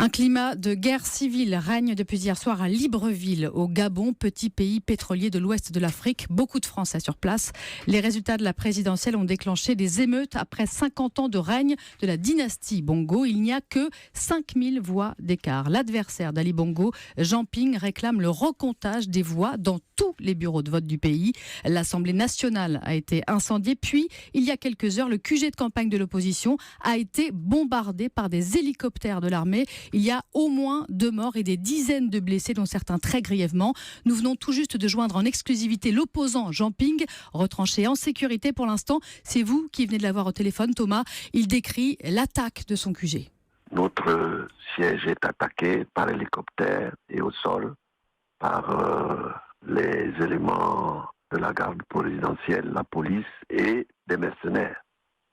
Un climat de guerre civile règne depuis hier soir à Libreville, au Gabon, petit pays pétrolier de l'ouest de l'Afrique. Beaucoup de Français sur place. Les résultats de la présidentielle ont déclenché des émeutes après 50 ans de règne de la dynastie Bongo. Il n'y a que 5000 voix d'écart. L'adversaire d'Ali Bongo, Jean Ping, réclame le recomptage des voix dans tous les bureaux de vote du pays. L'Assemblée nationale a été incendiée. Puis, il y a quelques heures, le QG de campagne de l'opposition a été bombardé par des hélicoptères de l'armée. Il y a au moins 2 morts et des dizaines de blessés, dont certains très grièvement. Nous venons tout juste de joindre en exclusivité l'opposant Jean Ping, retranché en sécurité pour l'instant. C'est vous qui venez de l'avoir au téléphone, Thomas. Il décrit l'attaque de son QG. Notre siège est attaqué par hélicoptère et au sol par les éléments de la garde présidentielle, la police et des mercenaires.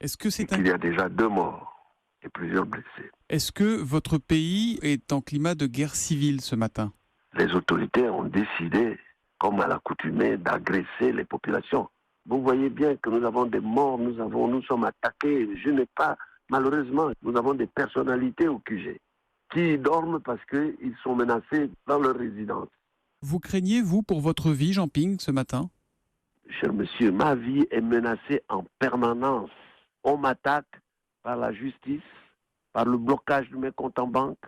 Il y a déjà 2 morts et plusieurs blessés. Est-ce que votre pays est en climat de guerre civile ce matin ? Les autorités ont décidé, comme à l'accoutumée, d'agresser les populations. Vous voyez bien que nous avons des morts, nous sommes attaqués. Malheureusement, nous avons des personnalités au QG qui dorment parce qu'ils sont menacés dans leur résidence. Vous craignez, vous, pour votre vie, Jean Ping, ce matin ? Cher monsieur, ma vie est menacée en permanence. On m'attaque par la justice, par le blocage de mes comptes en banque.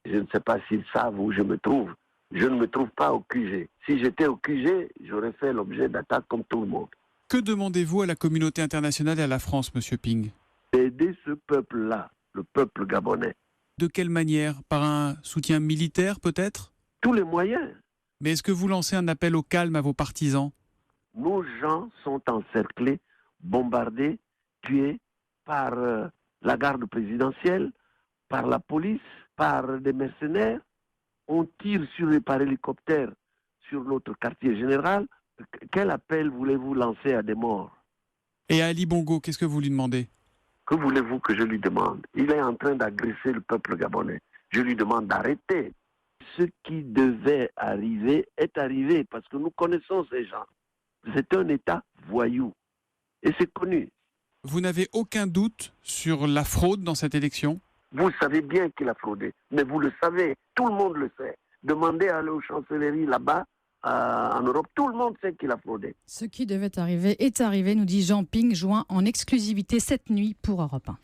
Je ne sais pas s'ils savent où je me trouve. Je ne me trouve pas au QG. Si j'étais au QG, j'aurais fait l'objet d'attaques comme tout le monde. Que demandez-vous à la communauté internationale et à la France, monsieur Ping ? Aider ce peuple-là, le peuple gabonais. De quelle manière ? Par un soutien militaire, peut-être ? Tous les moyens. Mais est-ce que vous lancez un appel au calme à vos partisans ? Nos gens sont encerclés, bombardés, tués par la garde présidentielle, par la police, par des mercenaires. On tire par hélicoptère sur notre quartier général. Quel appel voulez-vous lancer à des morts ? Et à Ali Bongo, qu'est-ce que vous lui demandez ? Que voulez-vous que je lui demande ? Il est en train d'agresser le peuple gabonais. Je lui demande d'arrêter. Ce qui devait arriver est arrivé parce que nous connaissons ces gens. C'est un État voyou. Et c'est connu. Vous n'avez aucun doute sur la fraude dans cette élection ? Vous savez bien qu'il a fraudé. Mais vous le savez. Tout le monde le sait. Demandez à aller aux chancelleries là-bas, en Europe. Tout le monde sait qu'il a fraudé. Ce qui devait arriver est arrivé, nous dit Jean Ping, joint en exclusivité cette nuit pour Europe 1.